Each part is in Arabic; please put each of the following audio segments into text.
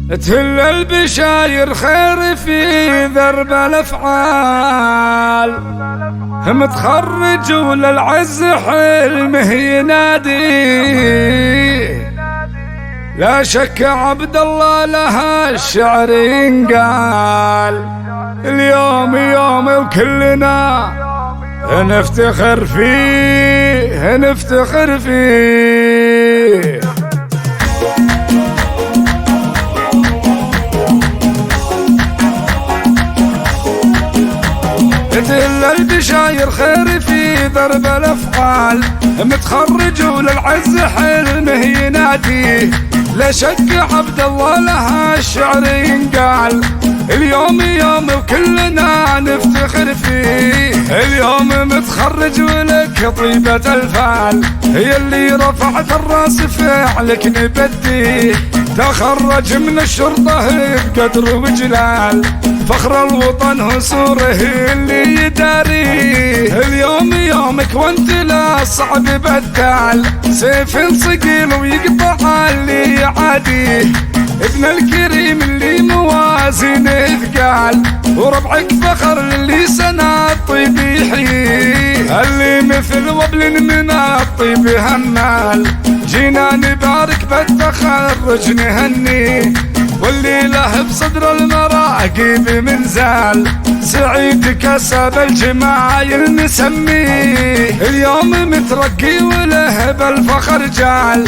تهل البشاير خير في ذرب الافعال، متخرج وللعز حلمه ينادي. لا شك عبد الله لها الشعر ينقال، اليوم يوم وكلنا نفتخر فيه نفتخر فيه. تهل البشاير خير في ضرب الافعال، متخرج وللعز حلمه يناديه. لا شك عبد الله لها الشعر ينقال، اليوم يوم وكلنا نفتخر فيه. اليوم متخرج ولك طيبة الفال، هي اللي رفعت الراس فعلك نبديه. تخرج من الشرطة بقدر وجلال، فخر الوطن هسوره اللي يداريه. اليوم يومك وانت لا صعب بدال، سيف صقيل ويقطع اللي يعاديه. ابن الكريم اللي موازينه ثقال، وربعك فخر اللي سنة الطيب يحييه. اللي مثل وبل من الطيب همال، جينا نبارك بالتخرج نهنيه. واللي له بصدر المراقب من زال، سعيد كسب الجمايل نسميه. اليوم مترقي وله بالفخر جال،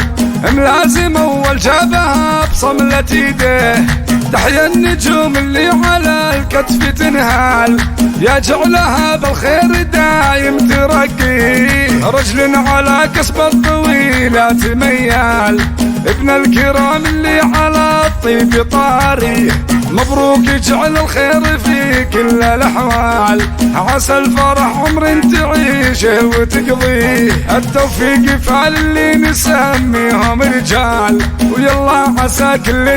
ملازم اول جابها بصملة ايديه. تحيا النجوم اللي على الكتف تنهال، يا جعلها بالخير دايم ترقي. رجل على كسب الطويلات ميال، ابن الكرام اللي على الطيب طاري. مبروك يجعل الخير في كل الاحوال، عسى الفرح عمر تعيشه وتقضيه. التوفيق فعل اللي نسميهم رجال، ويلا عسى كل